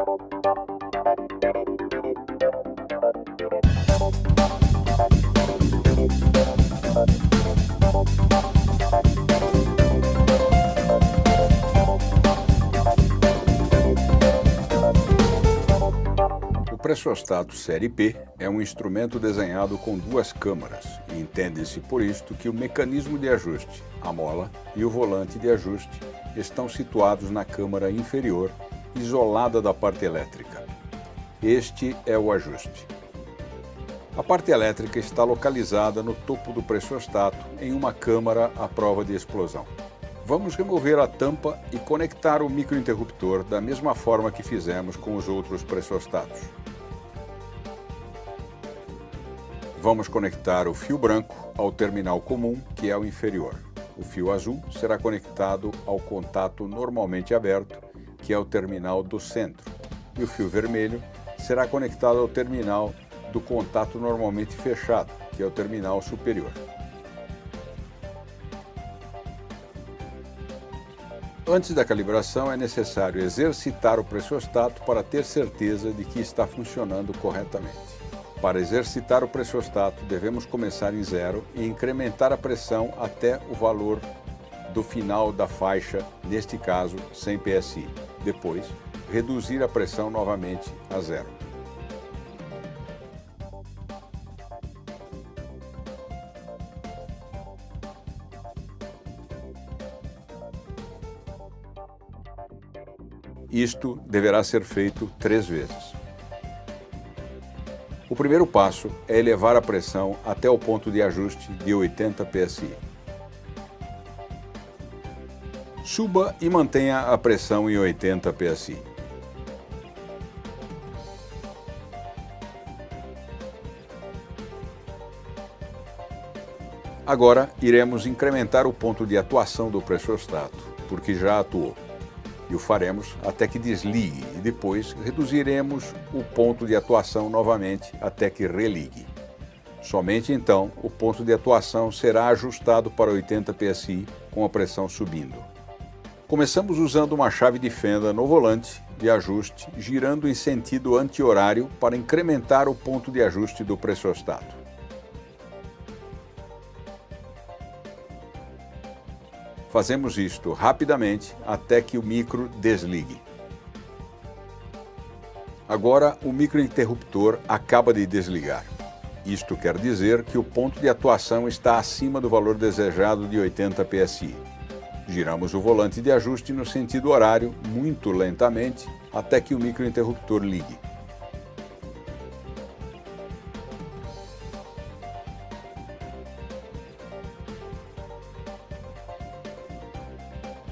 O pressostato série P é um instrumento desenhado com duas câmaras e entende-se por isto que o mecanismo de ajuste, a mola e o volante de ajuste estão situados na câmara inferior, isolada da parte elétrica. Este é o ajuste. A parte elétrica está localizada no topo do pressostato em uma câmara à prova de explosão. Vamos remover a tampa e conectar o microinterruptor da mesma forma que fizemos com os outros pressostatos. Vamos conectar o fio branco ao terminal comum, que é o inferior. O fio azul será conectado ao contato normalmente aberto, que é o terminal do centro. E o fio vermelho será conectado ao terminal do contato normalmente fechado, que é o terminal superior. Antes da calibração, é necessário exercitar o pressostato para ter certeza de que está funcionando corretamente. Para exercitar o pressostato, devemos começar em 0 e incrementar a pressão até o valor do final da faixa, neste caso 100 psi. Depois, reduzir a pressão novamente a 0. Isto deverá ser feito 3 vezes. O primeiro passo é elevar a pressão até o ponto de ajuste de 80 psi. Suba e mantenha a pressão em 80 psi. Agora, iremos incrementar o ponto de atuação do pressostato, porque já atuou. E o faremos até que desligue e depois reduziremos o ponto de atuação novamente até que religue. Somente então o ponto de atuação será ajustado para 80 psi com a pressão subindo. Começamos usando uma chave de fenda no volante de ajuste, girando em sentido anti-horário para incrementar o ponto de ajuste do pressostato. Fazemos isto rapidamente até que o micro desligue. Agora o microinterruptor acaba de desligar. Isto quer dizer que o ponto de atuação está acima do valor desejado de 80 psi. Giramos o volante de ajuste no sentido horário muito lentamente até que o microinterruptor ligue.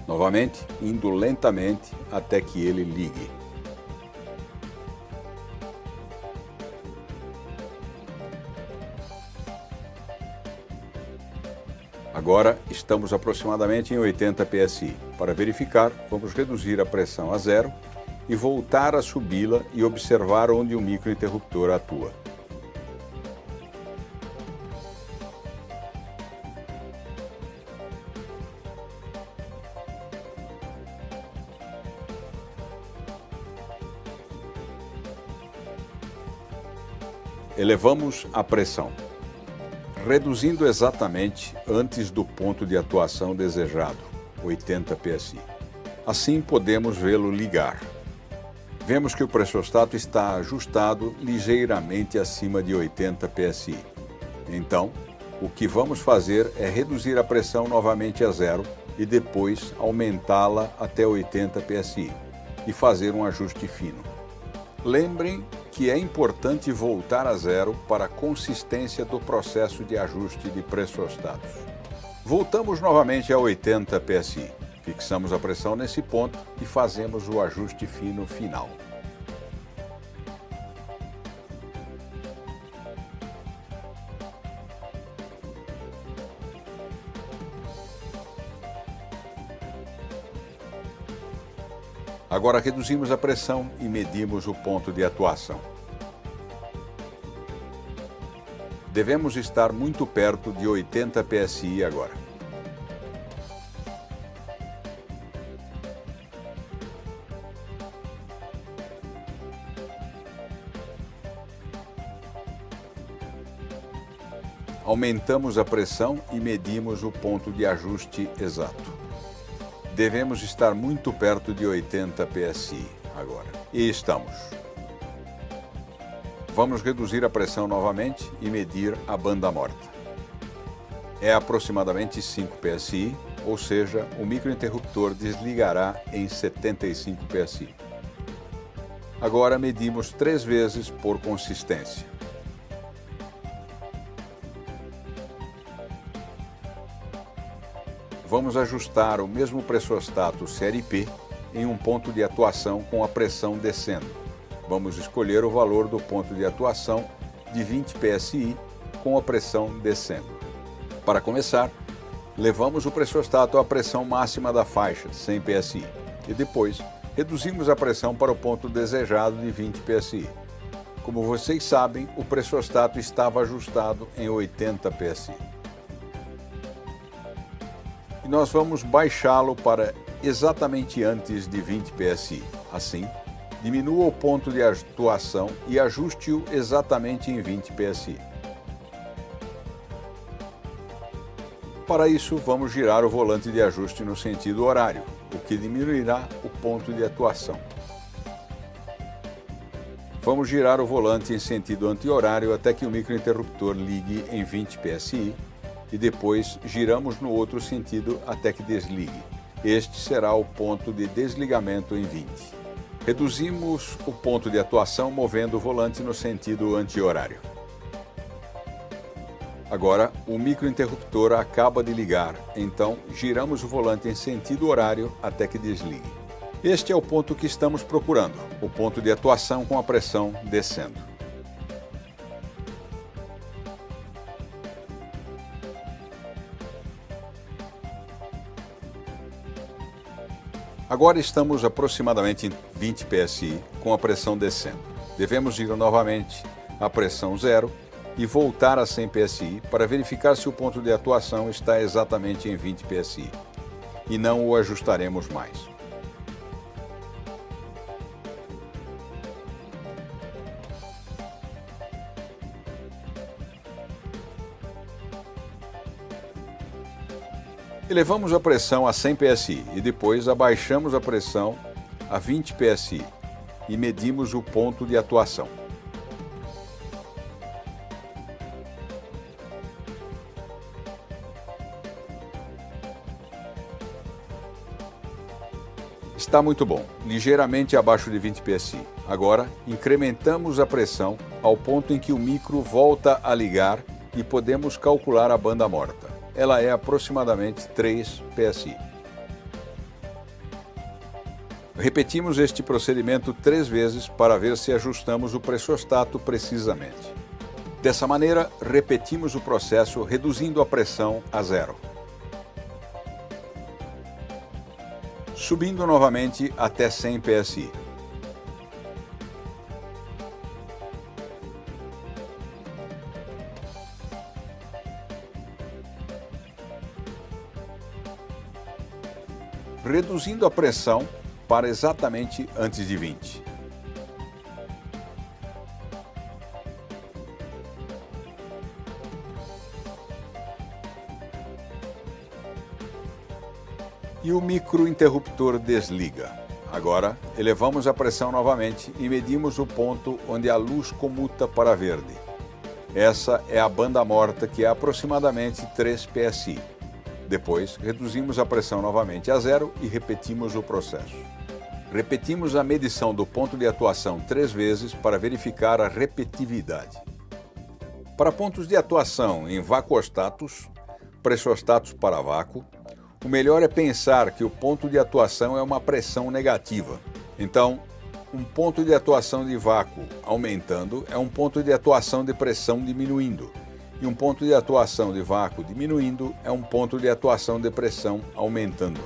Novamente, indo lentamente até que ele ligue. Agora estamos aproximadamente em 80 psi. Para verificar, vamos reduzir a pressão a 0 e voltar a subi-la e observar onde o microinterruptor atua. Elevamos a pressão, reduzindo exatamente antes do ponto de atuação desejado, 80 psi. Assim podemos vê-lo ligar. Vemos que o pressostato está ajustado ligeiramente acima de 80 psi. Então, o que vamos fazer é reduzir a pressão novamente a 0 e depois aumentá-la até 80 psi e fazer um ajuste fino. Lembrem que é importante voltar a 0 para a consistência do processo de ajuste de pressostatos. Voltamos novamente a 80 psi. Fixamos a pressão nesse ponto e fazemos o ajuste fino final. Agora reduzimos a pressão e medimos o ponto de atuação. Devemos estar muito perto de 80 psi agora. Aumentamos a pressão e medimos o ponto de ajuste exato. Devemos estar muito perto de 80 psi agora. E estamos. Vamos reduzir a pressão novamente e medir a banda morta. É aproximadamente 5 psi, ou seja, o microinterruptor desligará em 75 psi. Agora medimos 3 vezes por consistência. Vamos ajustar o mesmo pressostato série P em um ponto de atuação com a pressão descendo. Vamos escolher o valor do ponto de atuação de 20 psi com a pressão descendo. Para começar, levamos o pressostato à pressão máxima da faixa, 100 psi, e depois reduzimos a pressão para o ponto desejado de 20 psi. Como vocês sabem, o pressostato estava ajustado em 80 psi. E nós vamos baixá-lo para exatamente antes de 20 psi. Assim, diminua o ponto de atuação e ajuste-o exatamente em 20 psi. Para isso, vamos girar o volante de ajuste no sentido horário, o que diminuirá o ponto de atuação. Vamos girar o volante em sentido anti-horário até que o microinterruptor ligue em 20 psi e depois giramos no outro sentido até que desligue. Este será o ponto de desligamento em 20. Reduzimos o ponto de atuação movendo o volante no sentido anti-horário. Agora, o microinterruptor acaba de ligar, então giramos o volante em sentido horário até que desligue. Este é o ponto que estamos procurando, o ponto de atuação com a pressão descendo. Agora estamos aproximadamente em 20 psi com a pressão descendo. Devemos ir novamente à pressão zero e voltar a 100 psi para verificar se o ponto de atuação está exatamente em 20 psi e não o ajustaremos mais. Elevamos a pressão a 100 psi e depois abaixamos a pressão a 20 psi e medimos o ponto de atuação. Está muito bom, ligeiramente abaixo de 20 psi. Agora, incrementamos a pressão ao ponto em que o micro volta a ligar e podemos calcular a banda morta. Ela é aproximadamente 3 psi. Repetimos este procedimento 3 vezes para ver se ajustamos o pressostato precisamente. Dessa maneira, repetimos o processo reduzindo a pressão a zero. Subindo novamente até 100 psi. Reduzindo a pressão para exatamente antes de 20. E o microinterruptor desliga. Agora, elevamos a pressão novamente e medimos o ponto onde a luz comuta para verde. Essa é a banda morta, que é aproximadamente 3 psi. Depois, reduzimos a pressão novamente a zero e repetimos o processo. Repetimos a medição do ponto de atuação 3 vezes para verificar a repetividade. Para pontos de atuação em vacuostatos, pressostatos para vácuo, o melhor é pensar que o ponto de atuação é uma pressão negativa. Então, um ponto de atuação de vácuo aumentando é um ponto de atuação de pressão diminuindo. E um ponto de atuação de vácuo diminuindo é um ponto de atuação de pressão aumentando.